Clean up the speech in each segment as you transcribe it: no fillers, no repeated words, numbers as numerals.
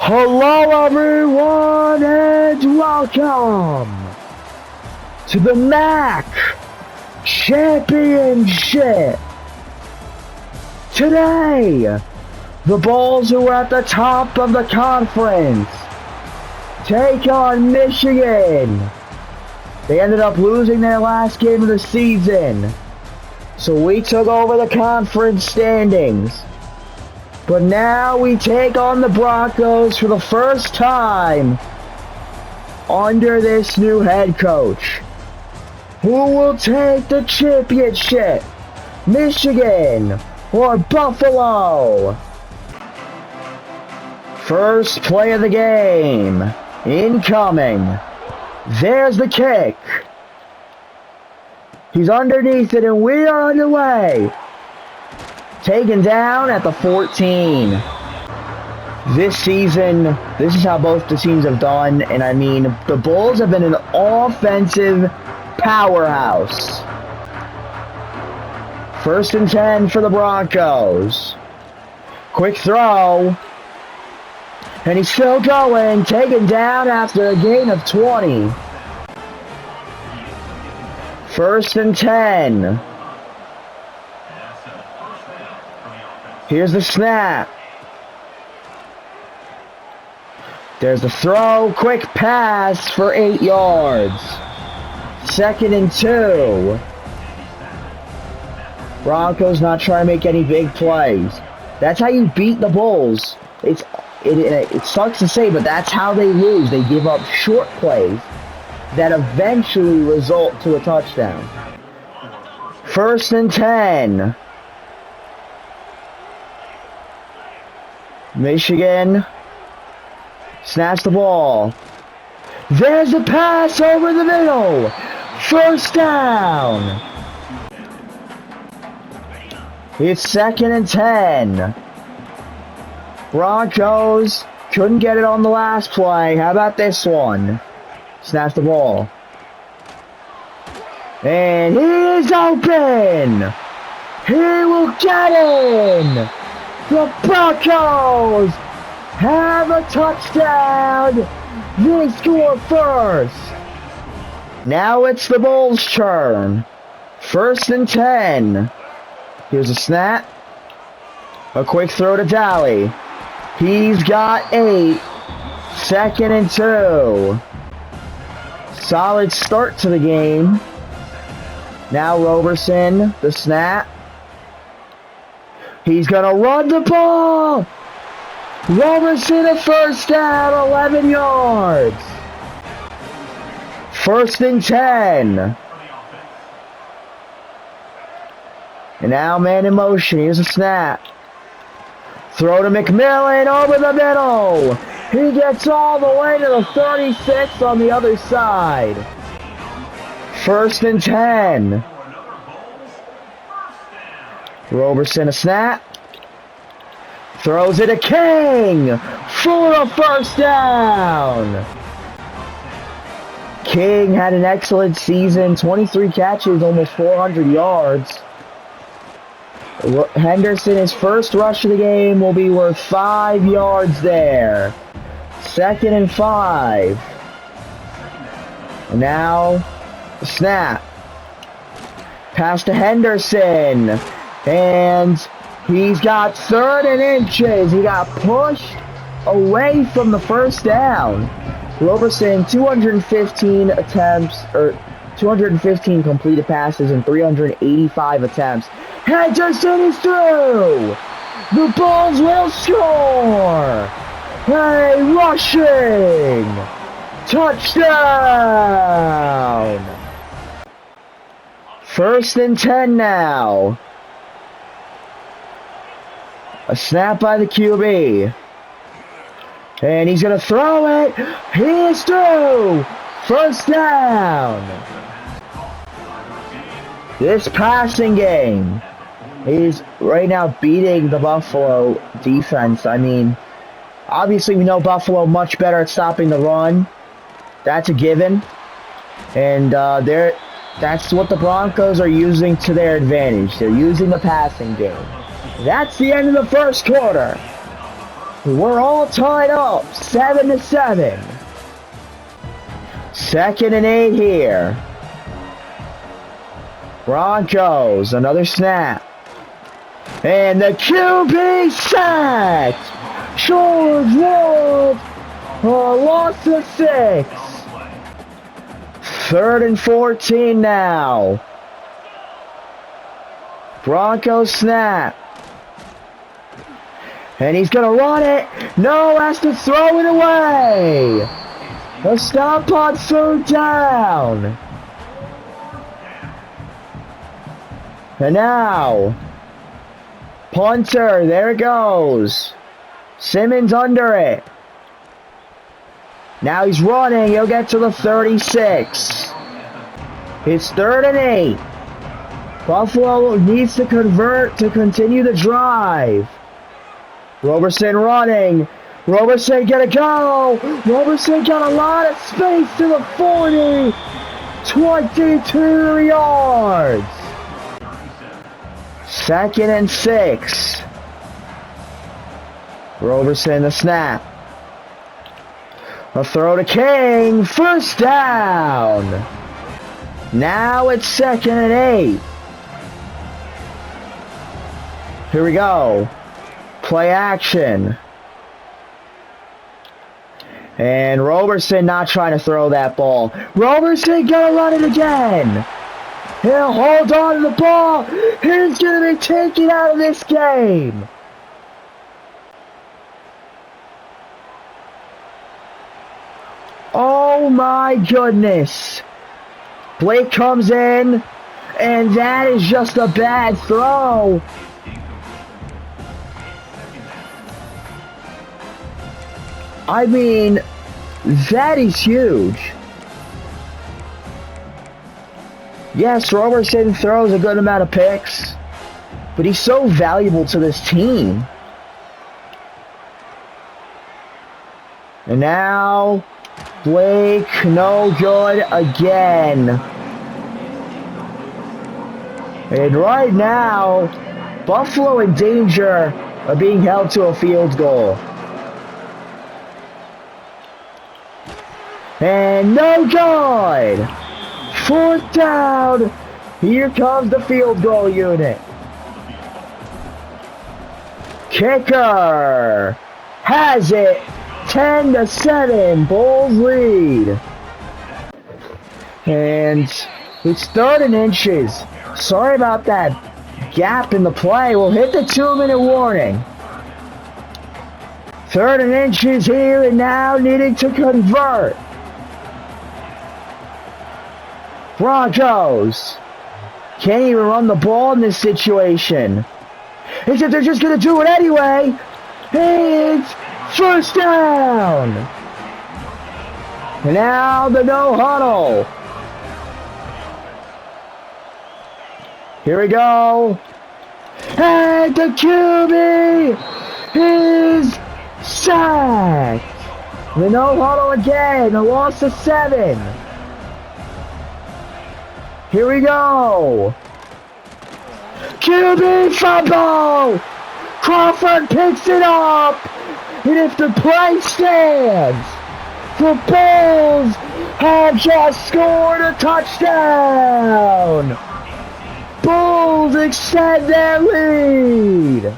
Hello everyone and welcome to the MAC Championship. Today, the Bulls, who are at the top of the conference, take on Michigan. They ended up losing their last game of the season, so we took over the conference standings. But now we take on the Broncos for the first time under this new head coach. Who will take the championship? Michigan or Buffalo? First play of the game. Incoming. There's the kick. He's underneath it and we are underway. Taken down at the 14. This season, this is how both the teams have done, and I mean, the Bulls have been an offensive powerhouse. First and 10 for the Broncos. Quick throw. And he's still going, taken down after a gain of 20. First and 10. Here's the snap. There's the throw. Quick pass for 8 yards. Second and 2. Broncos not trying to make any big plays. That's how you beat the Bulls. It sucks to say, but that's how they lose. They give up short plays that eventually result to a touchdown. First and 10. Michigan snaps the ball. There's a pass over the middle. First down. It's second and 10. Broncos couldn't get it on the last play. How about this one? Snaps the ball. And he is open. He will get in. The Broncos have a touchdown. They score first. Now it's the Bulls' turn. First and 10. Here's a snap. A quick throw to Daly. He's got 8. Second and 2. Solid start to the game. Now Roberson, the snap. He's going to run the ball. Roberson, a first down, 11 yards. First and 10. And now man in motion. Here's a snap. Throw to McMillan over the middle. He gets all the way to the 36 on the other side. First and 10. Roberson a snap. Throws it to King for a first down. King had an excellent season. 23 catches, almost 400 yards. Henderson, his first rush of the game, will be worth 5 yards there. Second and 5. And now, the snap. Pass to Henderson. And he's got third and inches. He got pushed away from the first down. Roberson, 215 attempts, or 215 completed passes and 385 attempts. Henderson is through. The Bulls will score. A rushing touchdown. First and 10 now. A snap by the QB. And he's going to throw it. He is through. First down. This passing game is right now beating the Buffalo defense. I mean, obviously we know Buffalo much better at stopping the run. That's a given. And that's what the Broncos are using to their advantage. They're using the passing game. That's the end of the first quarter. We're all tied up, 7-7. 2nd and 8 here. Broncos, another snap. And the QB sacked! George Wolf! Lost to 6. 3rd and 14 now. Broncos snap. And he's gonna run it. No, has to throw it away. The stop on 3rd down. And now, punter, there it goes. Simmons under it. Now he's running, he'll get to the 36. It's 3rd and 8. Buffalo needs to convert to continue the drive. Roberson running. Roberson gonna go. Roberson got a lot of space to the 40. 22 yards. 2nd and 6. Roberson the snap. A throw to King. 1st down. Now it's 2nd and 8. Here we go. Play action. And Roberson not trying to throw that ball. Roberson gonna run it again. He'll hold on to the ball. He's gonna be taken out of this game. Oh my goodness. Blake comes in, and that is just a bad throw. I mean, that is huge. Yes, Roberson throws a good amount of picks, but he's so valuable to this team. And now, Blake, no good again. And right now, Buffalo in danger of being held to a field goal. And no good! 4th down! Here comes the field goal unit. Kicker has it. 10-7, Bulls lead. And it's 3rd and inches. Sorry about that gap in the play. We'll hit the 2-minute warning. 3rd and inches here, and now needing to convert. Broncos can't even run the ball in this situation. Except they're just going to do it anyway. It's 1st down. And now the no huddle. Here we go. And the QB is sacked. The no huddle again. A loss of 7. Here we go. QB fumble. Crawford picks it up. And if the play stands, the Bulls have just scored a touchdown. Bulls extend their lead.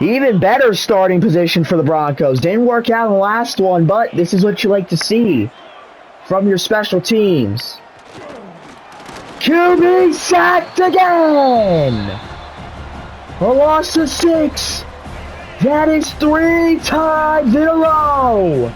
Even better starting position for the Broncos. Didn't work out in the last one, but this is what you like to see from your special teams. QB sacked again. A loss of 6. That is 3 times in a row.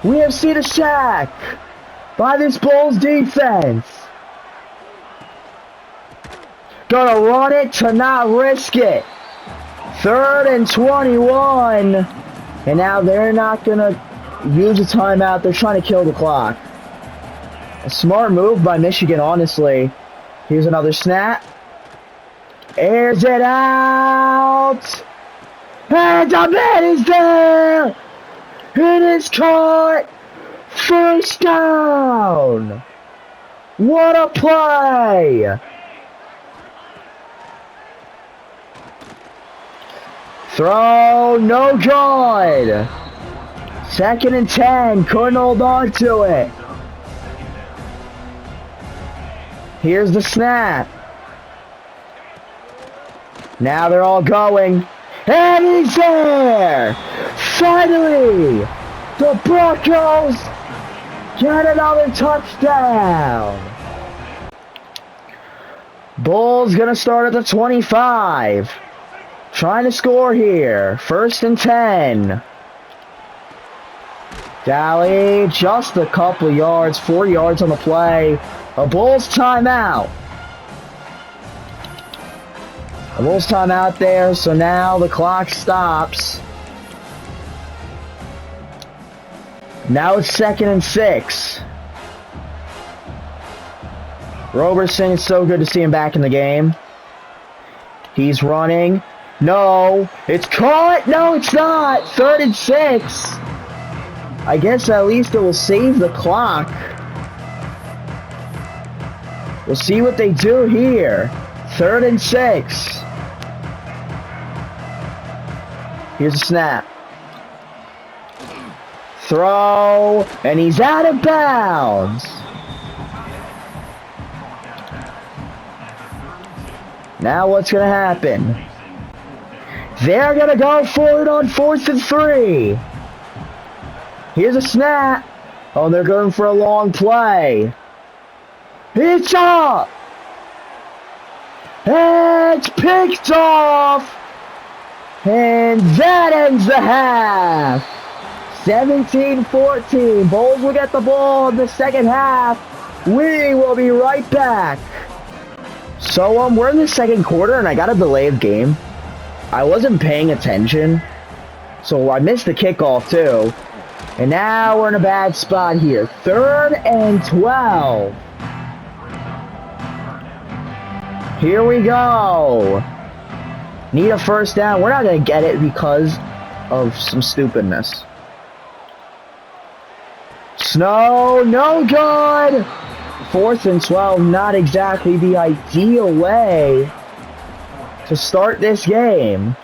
We have seen a sack by this Bulls defense. Gonna run it to not risk it. 3rd and 21. And now they're not gonna use a timeout. They're trying to kill the clock. A smart move by Michigan, honestly. Here's another snap. Airs it out. And the man is there. It is caught. 1st down. What a play. Throw, no good. 2nd and 10, couldn't hold on to it. Here's the snap. Now they're all going. And he's there! Finally! The Broncos get another touchdown! Bulls gonna start at the 25. Trying to score here. 1st and 10. Dally, just a couple yards, 4 yards on the play. A Bulls timeout. A Bulls timeout there, so now the clock stops. Now it's 2nd and 6. Roberson, it's so good to see him back in the game. He's running. No, it's caught. No, it's not. 3rd and 6. I guess at least it will save the clock. We'll see what they do here. 3rd and 6. Here's a snap. Throw, and he's out of bounds. Now what's going to happen? They're going to go for it on 4th and 3. Here's a snap. Oh, they're going for a long play. It's up. It's picked off. And that ends the half. 17-14. Bulls will get the ball in the 2nd half. We will be right back. So, we're in the 2nd quarter, and I got a delay of game. I wasn't paying attention, so I missed the kickoff, too. And now we're in a bad spot here. 3rd and 12. Here we go. Need a 1st down. We're not going to get it because of some stupidness. Snow, no good. 4th and 12, not exactly the ideal way to start this game.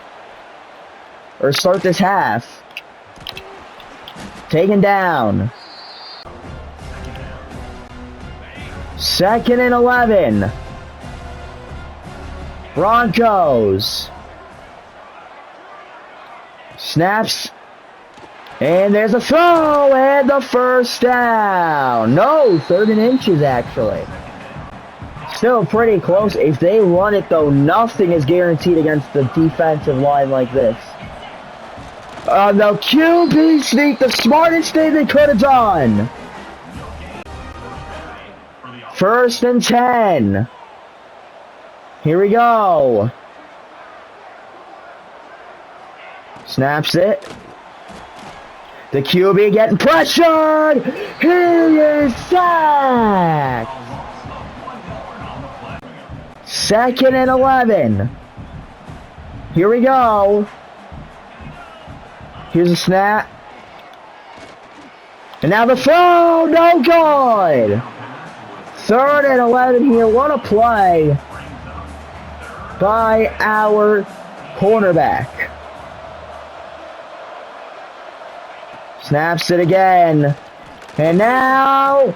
Or start this half. Taken down. 2nd and 11. Broncos. Snaps. And there's a throw, and the 1st down. No, 3rd and inches, actually. Still pretty close. If they run it, though, nothing is guaranteed against the defensive line like this. The QB sneak, the smartest thing they could have done. 1st and 10. Here we go. Snaps it. The QB getting pressured. He is sacked. 2nd and 11. Here we go. Here's a snap. And now the throw. No good. 3rd and 11 here. What a play by our cornerback. Snaps it again. And now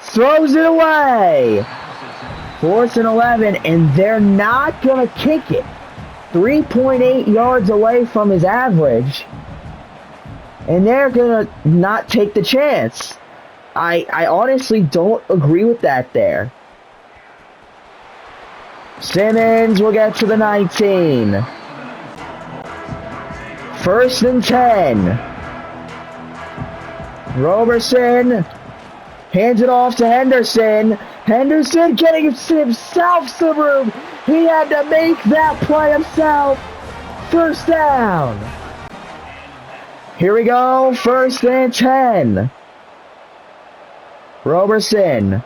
throws it away. 4th and 11, and they're not going to kick it. 3.8 yards away from his average. And they're going to not take the chance. I honestly don't agree with that there. Simmons will get to the 19. 1st and 10. Roberson hands it off to Henderson. Henderson getting himself some room. He had to make that play himself. 1st down. Here we go. 1st and 10. Roberson.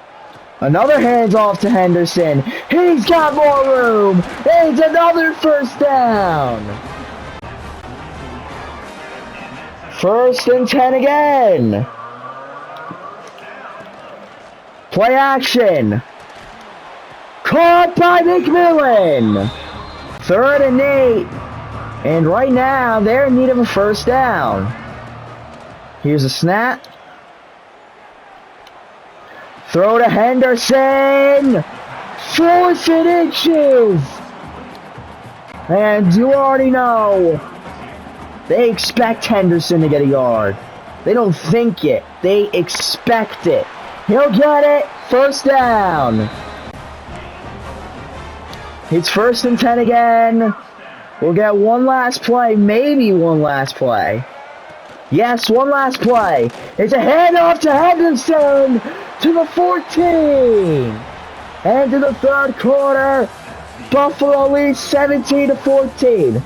Another hands off to Henderson. He's got more room. It's another 1st down. 1st and 10 again. Play action. Caught by McMillan. 3rd and 8. And right now, they're in need of a first down. Here's a snap. Throw to Henderson. 4th and inches. And you already know, they expect Henderson to get a yard. They don't think it. They expect it. He'll get it. First down. It's 1st and 10 again. We'll get one last play. Maybe one last play. Yes, one last play. It's a handoff to Henderson to the 14. And to the 3rd quarter, Buffalo leads 17-14.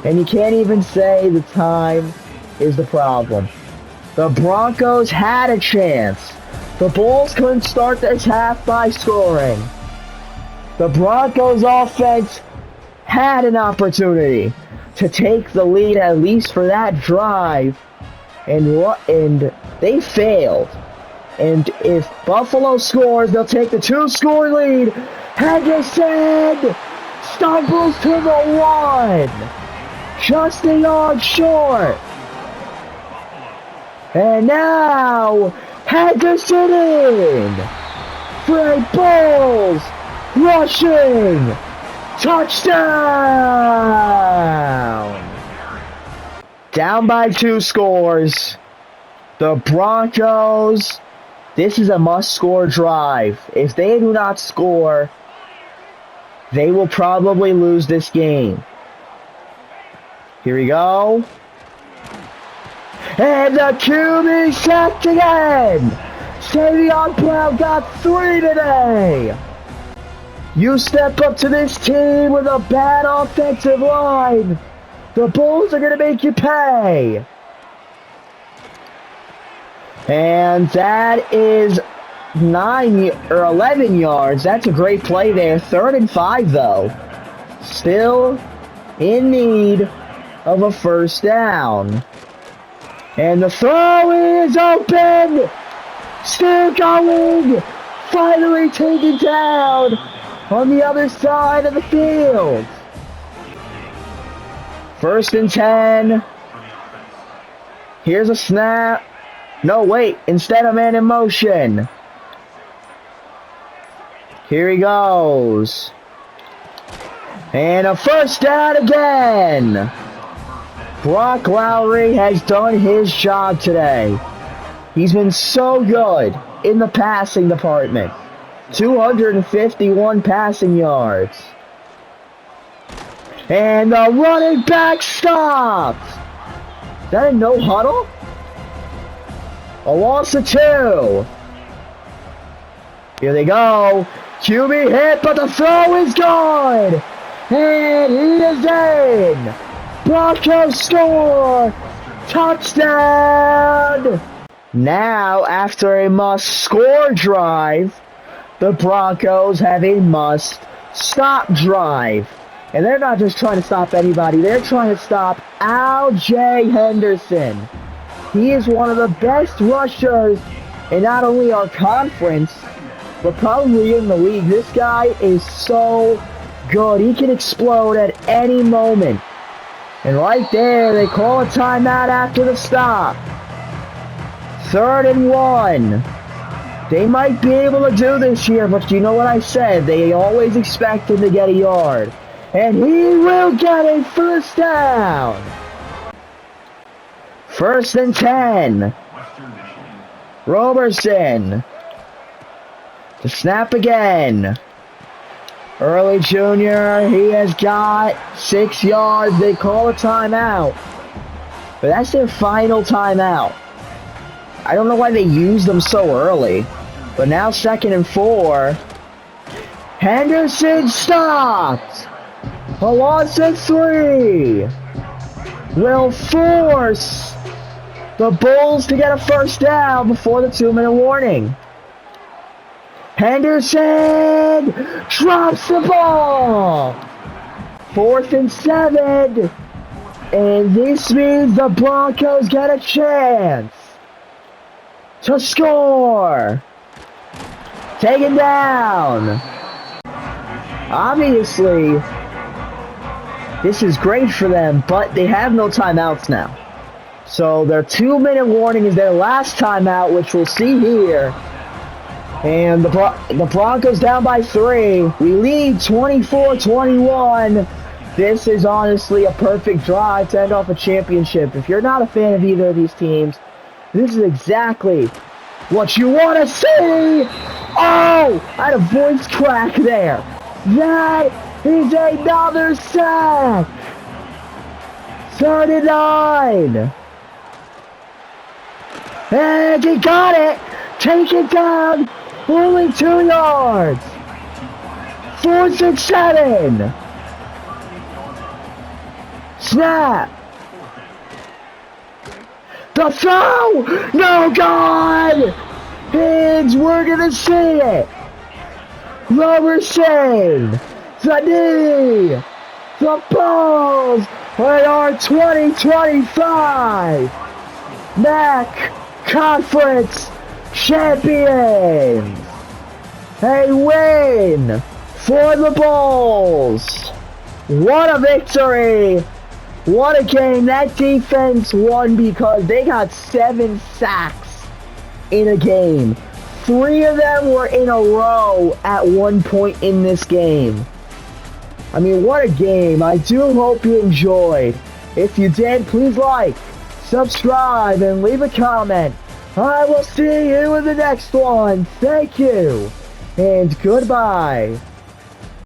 And you can't even say the time is the problem. The Broncos had a chance. The Bulls couldn't start this half by scoring. The Broncos offense had an opportunity to take the lead at least for that drive. And they failed. And if Buffalo scores, they'll take the 2-score lead. Henderson stumbles to the 1. Just a yard short. And now, Henderson in. For a Bulls rushing touchdown. Down by 2 scores. The Broncos, this is a must-score drive. If they do not score, they will probably lose this game. Here we go. And the QB sacked again. Savion Brown got 3 today. You step up to this team with a bad offensive line. The Bulls are going to make you pay. And that is 9 or 11 yards. That's a great play there. 3rd and 5 though. Still in need of a first down. And the throw is open. Still going. Finally taken down on the other side of the field. 1st and 10. Here's a snap. No, wait. Instead of man in motion. Here he goes. And a first down again. Brock Lowry has done his job today. He's been so good in the passing department. 251 passing yards. And the running back stopped. Is that a no huddle? A loss of 2. Here they go. QB hit, but the throw is good. And he is in. Broncos score. Touchdown. Now, after a must-score drive, the Broncos have a must-stop drive. And they're not just trying to stop anybody. They're trying to stop Al-J. Henderson. He is one of the best rushers in not only our conference, but probably in the league. This guy is so good. He can explode at any moment. And right there, they call a timeout after the stop. 3rd and 1. They might be able to do this here, but you know what I said. They always expect him to get a yard. And he will get a first down. 1st and 10. Roberson. The snap again. Early Jr., he has got 6 yards. They call a timeout. But that's their final timeout. I don't know why they used them so early. But now 2nd and 4. Henderson stopped. A loss of 3. Will force the Bulls to get a first down before the 2-minute warning. Henderson drops the ball. 4th and 7. And this means the Broncos get a chance to score. Taken down. Obviously, This is great for them, but they have no timeouts now. So their 2-minute warning is their last timeout, which we'll see here. And the Broncos down by 3. We lead 24-21. This is honestly a perfect drive to end off a championship. If you're not a fan of either of these teams, this is exactly what you want to see. Oh, I had a voice crack there. That is another sack. 39. And he got it. Take it down. Only 2 yards. 4th and 7. Snap. The throw. No, God. Hands, we're going to see it. Robertson. The knee. The balls. They are 2025 MAC Conference champions. A win for the Bulls. What a victory. What a game. That defense won because they got 7 sacks in a game. 3 of them were in a row at one point in this game. I mean, what a game. I do hope you enjoyed. If you did, please like, subscribe, and leave a comment. I will see you in the next one. Thank you, and goodbye.